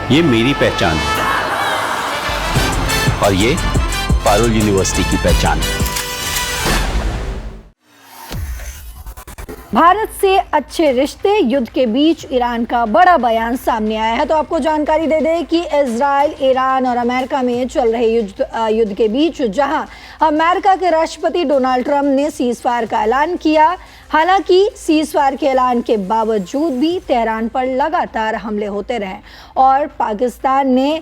ये मेरी पहचान है और ये पारुल यूनिवर्सिटी की पहचान है। भारत से अच्छे रिश्ते, युद्ध के बीच ईरान का बड़ा बयान सामने आया है। तो आपको जानकारी दे दें कि इजराइल, ईरान और अमेरिका में चल रहे युद्ध के बीच जहां अमेरिका के राष्ट्रपति डोनाल्ड ट्रंप ने सीज फायर का ऐलान किया, हालांकि सीज फायर के ऐलान के बावजूद भी तेहरान पर लगातार हमले होते रहे और पाकिस्तान ने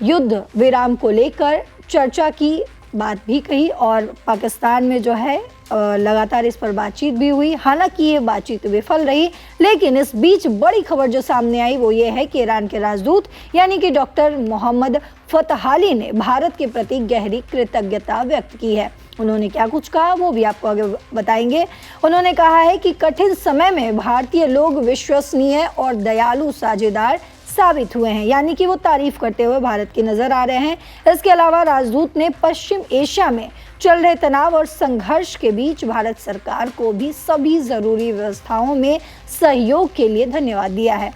युद्ध विराम को लेकर चर्चा की बात भी कही और पाकिस्तान में जो है लगातार इस पर बातचीत भी हुई। हालांकि ये बातचीत विफल रही, लेकिन इस बीच बड़ी खबर जो सामने आई वो ये है कि ईरान के राजदूत यानी कि डॉक्टर मोहम्मद फतहाली ने भारत के प्रति गहरी कृतज्ञता व्यक्त की है। उन्होंने क्या कुछ कहा वो भी आपको आगे बताएंगे। उन्होंने कहा है कि कठिन समय में भारतीय लोग विश्वसनीय और दयालु साझेदार साबित हुए हैं, यानी कि वो तारीफ करते हुए भारत की नजर आ रहे हैं। इसके अलावा राजदूत ने पश्चिम एशिया में चल रहे तनाव और संघर्ष के बीच भारत सरकार को भी सभी जरूरी व्यवस्थाओं में सहयोग के लिए धन्यवाद दिया है।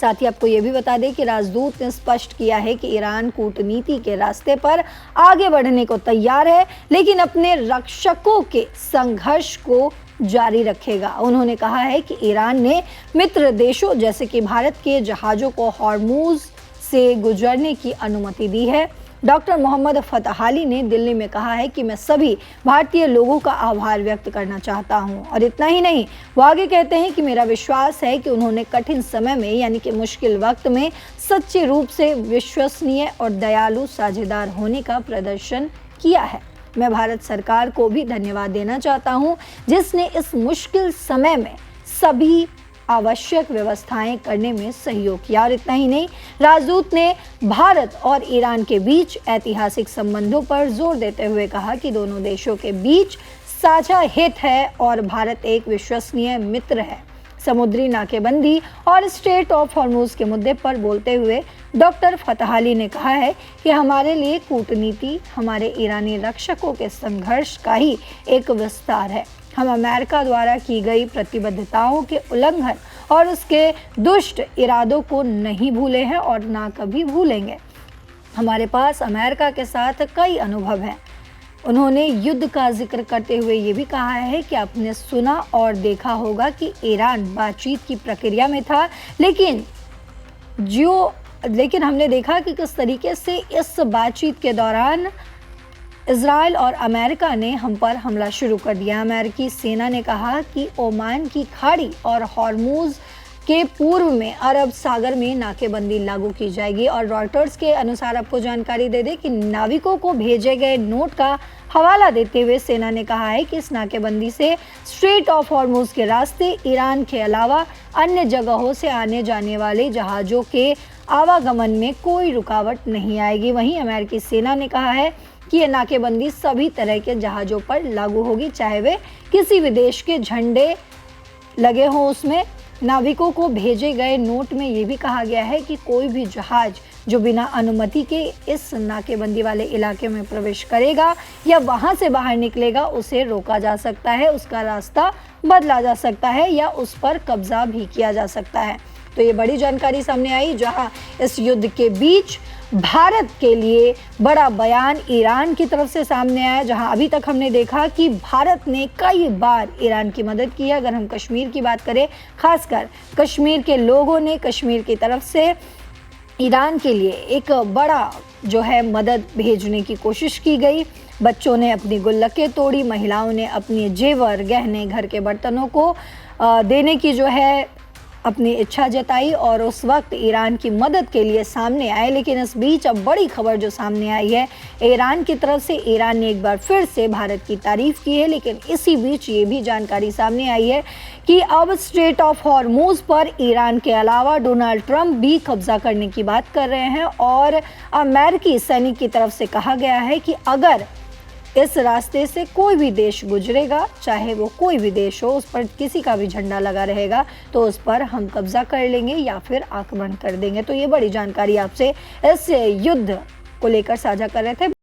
साथ ही आपको ये भी बता दें कि राजदूत ने स्पष्ट किया है कि ईरान कूटनीति के रास्ते पर आगे बढ़ने को तैयार है, लेकिन अपने रक्षकों के संघर्ष को जारी रखेगा। उन्होंने कहा है कि ईरान ने मित्र देशों जैसे कि भारत के जहाज़ों को हॉर्मुज से गुजरने की अनुमति दी है। डॉक्टर मोहम्मद फतहाली ने दिल्ली में कहा है कि मैं सभी भारतीय लोगों का आभार व्यक्त करना चाहता हूं और इतना ही नहीं, वो आगे कहते हैं कि मेरा विश्वास है कि उन्होंने कठिन समय में यानी कि मुश्किल वक्त में सच्चे रूप से विश्वसनीय और दयालु साझेदार होने का प्रदर्शन किया है। मैं भारत सरकार को भी धन्यवाद देना चाहता हूं जिसने इस मुश्किल समय में सभी आवश्यक व्यवस्थाएं करने में सहयोग किया। और इतना ही नहीं, राजदूत ने भारत और ईरान के बीच ऐतिहासिक संबंधों पर जोर देते हुए कहा कि दोनों देशों के बीच साझा हित है और भारत एक विश्वसनीय मित्र है। समुद्री नाकेबंदी और स्ट्रेट ऑफ हॉर्मुज के मुद्दे पर बोलते हुए डॉक्टर फतहाली ने कहा है कि हमारे लिए कूटनीति हमारे ईरानी रक्षकों के संघर्ष का ही एक विस्तार है। हम अमेरिका द्वारा की गई प्रतिबद्धताओं के उल्लंघन और उसके दुष्ट इरादों को नहीं भूले हैं और ना कभी भूलेंगे। हमारे पास अमेरिका के साथ कई अनुभव हैं। उन्होंने युद्ध का जिक्र करते हुए ये भी कहा है कि आपने सुना और देखा होगा कि ईरान बातचीत की प्रक्रिया में था, लेकिन हमने देखा कि किस तरीके से इस बातचीत के दौरान इजराइल और अमेरिका ने हम पर हमला शुरू कर दिया। अमेरिकी सेना ने कहा कि ओमान की खाड़ी और हॉर्मुज के पूर्व में अरब सागर में नाकेबंदी लागू की जाएगी। और रॉयटर्स के अनुसार आपको जानकारी दे दें कि नाविकों को भेजे गए नोट का हवाला देते हुए सेना ने कहा है कि इस नाकेबंदी से स्ट्रेट ऑफ हॉर्मुज के रास्ते ईरान के अलावा अन्य जगहों से आने जाने वाले जहाज़ों के आवागमन में कोई रुकावट नहीं आएगी। वहीं अमेरिकी सेना ने कहा है कि ये नाकेबंदी सभी तरह के जहाज़ों पर लागू होगी, चाहे वे किसी भी देश के झंडे लगे हों उसमें। नाविकों को भेजे गए नोट में ये भी कहा गया है कि कोई भी जहाज जो बिना अनुमति के इस नाकेबंदी वाले इलाके में प्रवेश करेगा या वहां से बाहर निकलेगा उसे रोका जा सकता है, उसका रास्ता बदला जा सकता है या उस पर कब्जा भी किया जा सकता है। तो ये बड़ी जानकारी सामने आई जहां इस युद्ध के बीच भारत के लिए बड़ा बयान ईरान की तरफ से सामने आया, जहां अभी तक हमने देखा कि भारत ने कई बार ईरान की मदद की है। अगर हम कश्मीर की बात करें, खासकर कश्मीर के लोगों ने कश्मीर की तरफ से ईरान के लिए एक बड़ा जो है मदद भेजने की कोशिश की गई। बच्चों ने अपनी गुल्लकें तोड़ी, महिलाओं ने अपने जेवर गहने घर के बर्तनों को देने की जो है अपनी इच्छा जताई और उस वक्त ईरान की मदद के लिए सामने आए। लेकिन इस बीच अब बड़ी खबर जो सामने आई है ईरान की तरफ से, ईरान ने एक बार फिर से भारत की तारीफ की है। लेकिन इसी बीच ये भी जानकारी सामने आई है कि अब स्ट्रेट ऑफ हॉर्मुज पर ईरान के अलावा डोनाल्ड ट्रंप भी कब्जा करने की बात कर रहे हैं और अमेरिकी सैनिक की तरफ से कहा गया है कि अगर इस रास्ते से कोई भी देश गुजरेगा, चाहे वो कोई भी देश हो, उस पर किसी का भी झंडा लगा रहेगा तो उस पर हम कब्जा कर लेंगे या फिर आक्रमण कर देंगे। तो ये बड़ी जानकारी आपसे इस युद्ध को लेकर साझा कर रहे थे।